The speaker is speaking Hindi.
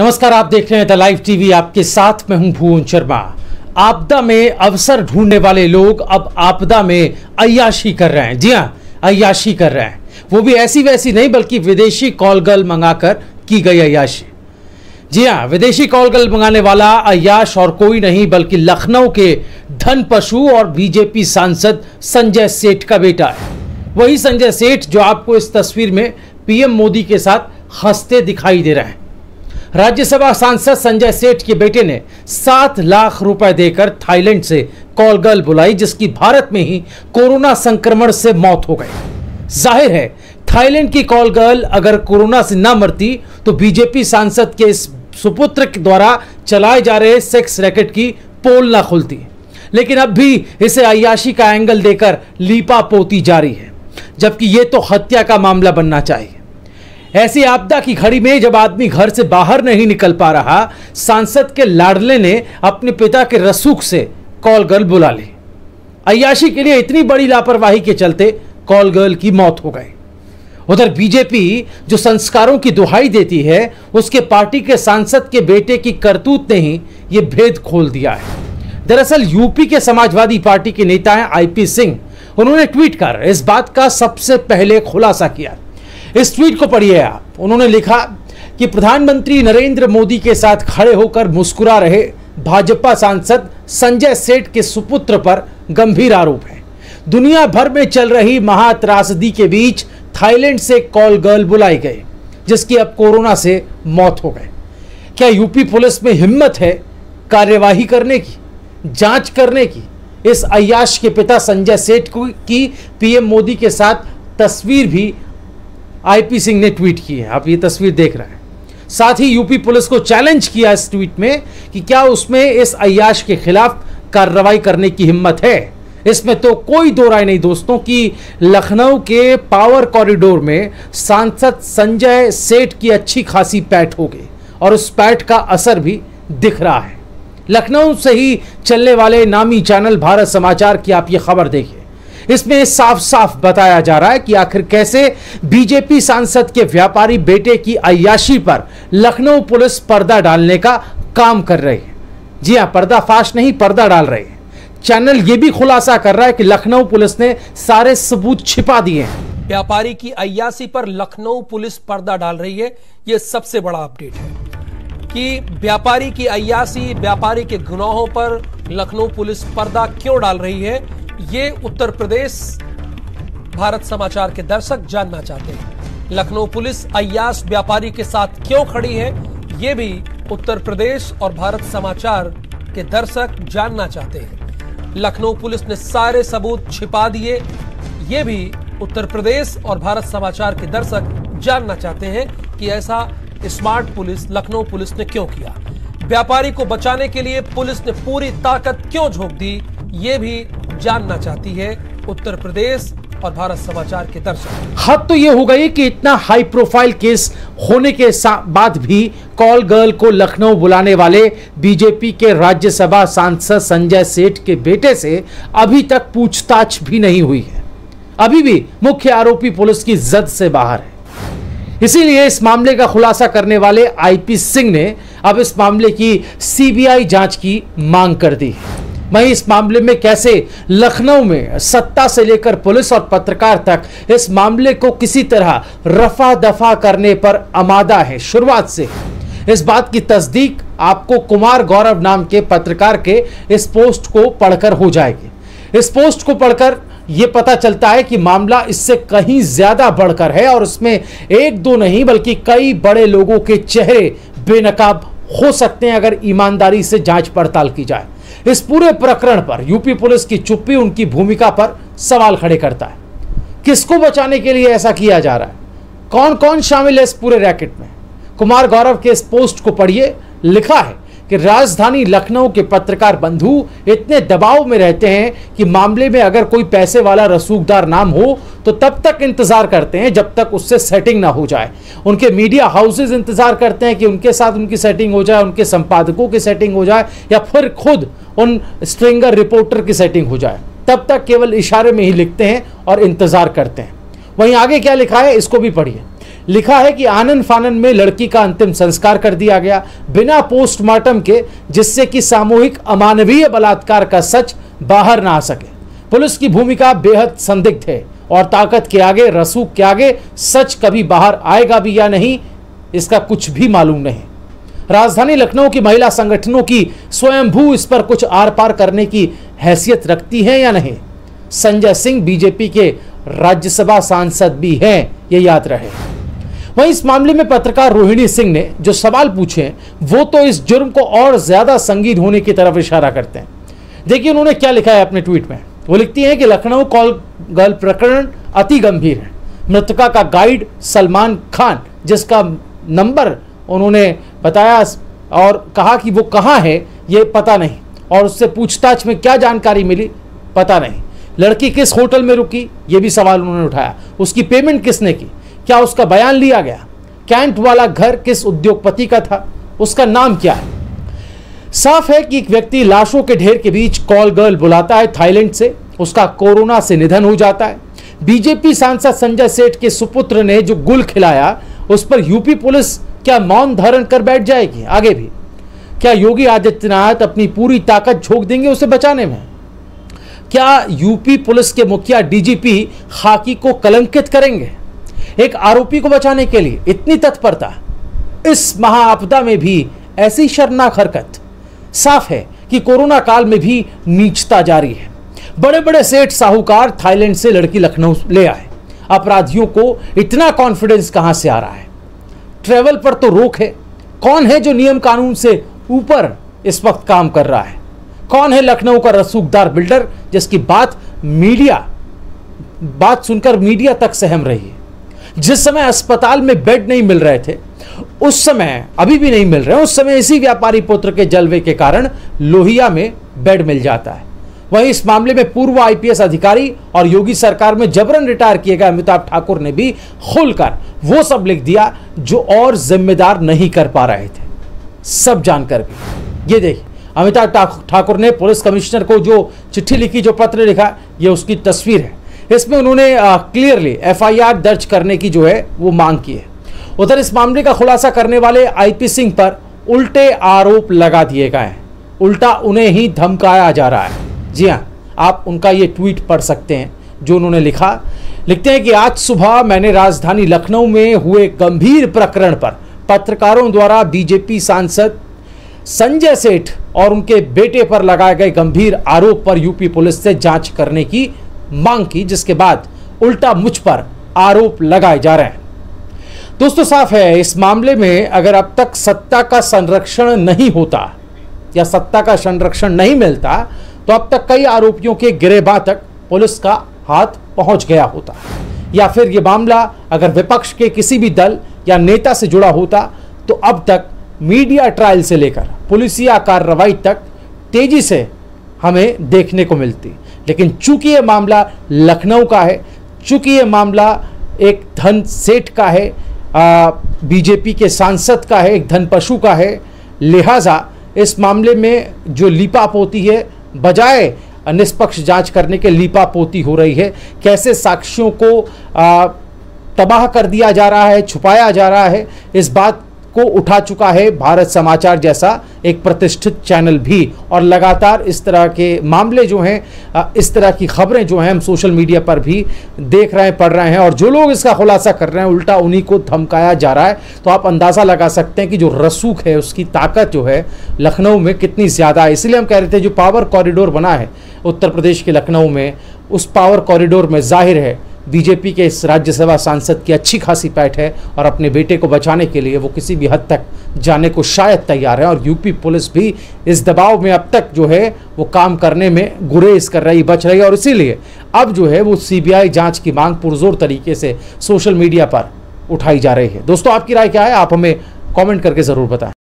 नमस्कार, आप देख रहे हैं द लाइव टीवी। आपके साथ मैं हूं भुवन शर्मा। आपदा में अवसर ढूंढने वाले लोग अब आपदा में अय्याशी कर रहे हैं। जी हां, अय्याशी कर रहे हैं, वो भी ऐसी वैसी नहीं बल्कि विदेशी कॉल गर्ल मंगाकर की गई अय्याशी। जी हां, विदेशी कॉल गर्ल मंगाने वाला अय्याश और कोई नहीं बल्कि लखनऊ के धन पशु और बीजेपी सांसद संजय सेठ का बेटा है। वही संजय सेठ जो आपको इस तस्वीर में पीएम मोदी के साथ हंसते दिखाई दे रहे हैं। राज्यसभा सांसद संजय सेठ के बेटे ने 7 लाख रुपए देकर थाईलैंड से कॉल गर्ल बुलाई, जिसकी भारत में ही कोरोना संक्रमण से मौत हो गई। जाहिर है, थाईलैंड की कॉल गर्ल अगर कोरोना से ना मरती तो बीजेपी सांसद के इस सुपुत्र के द्वारा चलाए जा रहे सेक्स रैकेट की पोल ना खुलती। लेकिन अब भी इसे अय्याशी का एंगल देकर लीपा पोती जारी है, जबकि यह तो हत्या का मामला बनना चाहिए। ऐसी आपदा की घड़ी में जब आदमी घर से बाहर नहीं निकल पा रहा, सांसद के लाडले ने अपने पिता के रसूख से कॉल गर्ल बुला ली। अय्याशी के लिए इतनी बड़ी लापरवाही के चलते कॉल गर्ल की मौत हो गई। उधर बीजेपी जो संस्कारों की दुहाई देती है, उसके पार्टी के सांसद के बेटे की करतूत ने ही यह भेद खोल दिया है। दरअसल यूपी के समाजवादी पार्टी के नेता हैं आईपी सिंह। उन्होंने ट्वीट कर इस बात का सबसे पहले खुलासा किया। इस ट्वीट को पढ़िए आप। उन्होंने लिखा कि प्रधानमंत्री नरेंद्र मोदी के साथ खड़े होकर मुस्कुरा रहे भाजपा सांसद संजय सेठ के सुपुत्र पर गंभीर आरोप है। दुनिया भर में चल रही महात्रासदी के बीच थाईलैंड से कॉल गर्ल बुलाई गई, जिसकी अब कोरोना से मौत हो गई। क्या यूपी पुलिस में हिम्मत है कार्यवाही करने की, जांच करने की? इस अय्याश के पिता संजय सेठ की पीएम मोदी के साथ तस्वीर भी आईपी सिंह ने ट्वीट की है। आप ये तस्वीर देख रहे हैं। साथ ही यूपी पुलिस को चैलेंज किया इस ट्वीट में कि क्या उसमें इस अय्याश के खिलाफ कार्रवाई करने की हिम्मत है। इसमें तो कोई दो राय नहीं दोस्तों कि लखनऊ के पावर कॉरिडोर में सांसद संजय सेठ की अच्छी खासी पैठ हो गई और उस पैठ का असर भी दिख रहा है। लखनऊ से ही चलने वाले नामी चैनल भारत समाचार की आप ये खबर देखिए। इसमें साफ साफ बताया जा रहा है कि आखिर कैसे बीजेपी सांसद के व्यापारी बेटे की अय्याशी पर लखनऊ पुलिस पर्दा डालने का काम कर रही है। जी हां, पर्दाफाश नहीं, पर्दा डाल रही है। चैनल यह भी खुलासा कर रहा है कि लखनऊ पुलिस ने सारे सबूत छिपा दिए हैं। व्यापारी की अय्याशी पर लखनऊ पुलिस पर्दा डाल रही है। यह सबसे बड़ा अपडेट है कि व्यापारी की अय्याशी, व्यापारी के गुनाहों पर लखनऊ पुलिस पर्दा क्यों डाल रही है, ये उत्तर प्रदेश भारत समाचार के दर्शक जानना चाहते हैं। लखनऊ पुलिस अय्याश व्यापारी के साथ क्यों खड़ी है, ये भी उत्तर प्रदेश और भारत समाचार के दर्शक जानना चाहते हैं। लखनऊ पुलिस ने सारे सबूत छिपा दिए, ये भी उत्तर प्रदेश और भारत समाचार के दर्शक जानना चाहते हैं कि ऐसा स्मार्ट पुलिस लखनऊ पुलिस ने क्यों किया। व्यापारी को बचाने के लिए पुलिस ने पूरी ताकत क्यों झोंक दी, ये भी जानना चाहती है उत्तर प्रदेश और भारत समाचार के दर्शक। हद तो यह हो गई कि इतना हाई प्रोफाइल केस होने के बाद भी कॉल गर्ल को लखनऊ बुलाने वाले बीजेपी के राज्यसभा सांसद संजय सेठ के बेटे से अभी तक पूछताछ भी नहीं हुई है। अभी भी मुख्य आरोपी पुलिस की जद से बाहर है। इसीलिए इस मामले का खुलासा करने वाले आईपी सिंह ने अब इस मामले की सीबीआई जांच की मांग कर दी है। वहीं इस मामले में कैसे लखनऊ में सत्ता से लेकर पुलिस और पत्रकार तक इस मामले को किसी तरह रफा दफा करने पर आमादा है शुरुआत से। इस बात की तस्दीक आपको कुमार गौरव नाम के पत्रकार के इस पोस्ट को पढ़कर हो जाएगी। इस पोस्ट को पढ़कर यह पता चलता है कि मामला इससे कहीं ज्यादा बढ़कर है और उसमें एक दो नहीं बल्कि कई बड़े लोगों के चेहरे बेनकाब हो सकते हैं अगर ईमानदारी से जांच पड़ताल की जाए। इस पूरे प्रकरण पर यूपी पुलिस की चुप्पी उनकी भूमिका पर सवाल खड़े करता है। किसको बचाने के लिए ऐसा किया जा रहा है? कौन कौन शामिल है इस पूरे रैकेट में? कुमार गौरव के इस पोस्ट को पढ़िए। लिखा है कि राजधानी लखनऊ के पत्रकार बंधु इतने दबाव में रहते हैं कि मामले में अगर कोई पैसे वाला रसूखदार नाम हो तो तब तक इंतजार करते हैं जब तक उससे सेटिंग ना हो जाए। उनके मीडिया हाउसेज इंतजार करते हैं कि उनके साथ उनकी सेटिंग हो जाए, उनके संपादकों की सेटिंग हो जाए या फिर खुद उन स्ट्रिंगर रिपोर्टर की सेटिंग हो जाए। तब तक केवल इशारे में ही लिखते हैं और इंतजार करते हैं। वहीं आगे क्या लिखा है इसको भी पढ़िए। लिखा है कि आनन फानन में लड़की का अंतिम संस्कार कर दिया गया बिना पोस्टमार्टम के, जिससे कि सामूहिक अमानवीय बलात्कार का सच बाहर ना आ सके। पुलिस की भूमिका बेहद संदिग्ध है और ताकत के आगे, रसूख के आगे सच कभी बाहर आएगा भी या नहीं, इसका कुछ भी मालूम नहीं। राजधानी लखनऊ की महिला संगठनों की स्वयंभू इस पर कुछ आर पार करने की हैसियत रखती है या नहीं। संजय सिंह बीजेपी के राज्यसभा सांसद भी हैं, ये याद रहे। वहीं इस मामले में पत्रकार रोहिणी सिंह ने जो सवाल पूछे वो तो इस जुर्म को और ज्यादा संगीन होने की तरफ इशारा करते हैं। देखिए उन्होंने क्या लिखा है अपने ट्वीट में। वो लिखती हैं कि लखनऊ कॉल गर्ल प्रकरण अति गंभीर है। मृतका का गाइड सलमान खान, जिसका नंबर उन्होंने बताया और कहा कि वो कहाँ है ये पता नहीं, और उससे पूछताछ में क्या जानकारी मिली पता नहीं। लड़की किस होटल में रुकी ये भी सवाल उन्होंने उठाया। उसकी पेमेंट किसने की, क्या उसका बयान लिया गया, कैंट वाला घर किस उद्योगपति का था, उसका नाम क्या है। साफ है कि एक व्यक्ति लाशों के ढेर के बीच कॉल गर्ल बुलाता है थाईलैंड से, उसका कोरोना से निधन हो जाता है। बीजेपी सांसद संजय सेठ के सुपुत्र ने जो गुल खिलाया उस पर यूपी पुलिस क्या मौन धारण कर बैठ जाएगी आगे भी? क्या योगी आदित्यनाथ अपनी पूरी ताकत झोंक देंगे उसे बचाने में? क्या यूपी पुलिस के मुखिया डीजीपी खाकी को कलंकित करेंगे? एक आरोपी को बचाने के लिए इतनी तत्परता, इस महाआपदा में भी ऐसी शर्मनाक हरकत। साफ है कि कोरोना काल में भी नीचता जारी है। बड़े बड़े सेठ साहूकार थाईलैंड से लड़की लखनऊ ले आए। अपराधियों को इतना कॉन्फिडेंस कहां से आ रहा है? ट्रेवल पर तो रोक है। कौन है जो नियम कानून से ऊपर इस वक्त काम कर रहा है? कौन है लखनऊ का रसूखदार बिल्डर जिसकी बात सुनकर मीडिया तक सहम रही है? जिस समय अस्पताल में बेड नहीं मिल रहे थे, उस समय अभी भी नहीं मिल रहे, उस समय इसी व्यापारी पुत्र के जलवे के कारण लोहिया में बेड मिल जाता है। वहीं इस मामले में पूर्व आईपीएस अधिकारी और योगी सरकार में जबरन रिटायर किए गए अमिताभ ठाकुर ने भी खुलकर वो सब लिख दिया जो और जिम्मेदार नहीं कर पा रहे थे, सब जानकर भी। ये देखिए अमिताभ ठाकुर ने पुलिस कमिश्नर को जो चिट्ठी लिखी, जो पत्र लिखा, ये उसकी तस्वीर है। इसमें उन्होंने क्लियरली एफआईआर दर्ज करने की जो है वो मांग की है। उधर इस मामले का खुलासा करने वाले आईपी सिंह पर उल्टे आरोप लगा दिए गए हैं, उल्टा उन्हें ही धमकाया जा रहा है। जी हाँ, आप उनका ये ट्वीट पढ़ सकते हैं जो उन्होंने लिखा। लिखते हैं कि आज सुबह मैंने राजधानी लखनऊ में हुए गंभीर प्रकरण पर पत्रकारों द्वारा बीजेपी सांसद संजय सेठ और उनके बेटे पर लगाए गए गंभीर आरोप पर यूपी पुलिस से जांच करने की मांग की, जिसके बाद उल्टा मुझ पर आरोप लगाए जा रहे हैं। दोस्तों साफ है, इस मामले में अगर अब तक सत्ता का संरक्षण नहीं होता या सत्ता का संरक्षण नहीं मिलता तो अब तक कई आरोपियों के गिरेबां तक पुलिस का हाथ पहुंच गया होता, या फिर यह मामला अगर विपक्ष के किसी भी दल या नेता से जुड़ा होता तो अब तक मीडिया ट्रायल से लेकर पुलिसिया कार्रवाई तक तेजी से हमें देखने को मिलती। लेकिन चूंकि यह मामला लखनऊ का है, चूंकि यह मामला एक धन सेठ का है, बीजेपी के सांसद का है, एक धन पशु का है, लिहाजा इस मामले में जो लीपापोती है, बजाय निष्पक्ष जांच करने के लीपापोती हो रही है। कैसे साक्ष्यों को तबाह कर दिया जा रहा है, छुपाया जा रहा है, इस बात को उठा चुका है भारत समाचार जैसा एक प्रतिष्ठित चैनल भी। और लगातार इस तरह के मामले जो हैं, इस तरह की खबरें जो हैं हम सोशल मीडिया पर भी देख रहे हैं, पढ़ रहे हैं, और जो लोग इसका खुलासा कर रहे हैं उल्टा उन्हीं को धमकाया जा रहा है। तो आप अंदाज़ा लगा सकते हैं कि जो रसूख है उसकी ताकत जो है लखनऊ में कितनी ज़्यादा है। इसलिए हम कह रहे थे जो पावर कॉरिडोर बना है उत्तर प्रदेश के लखनऊ में, उस पावर कॉरिडोर में जाहिर है बीजेपी के इस राज्यसभा सांसद की अच्छी खासी पैठ है और अपने बेटे को बचाने के लिए वो किसी भी हद तक जाने को शायद तैयार है। और यूपी पुलिस भी इस दबाव में अब तक जो है वो काम करने में गुरेज कर रही, बच रही है, और इसीलिए अब जो है वो सीबीआई जांच की मांग पुरजोर तरीके से सोशल मीडिया पर उठाई जा रही है। दोस्तों आपकी राय क्या है, आप हमें कॉमेंट करके ज़रूर बताएं।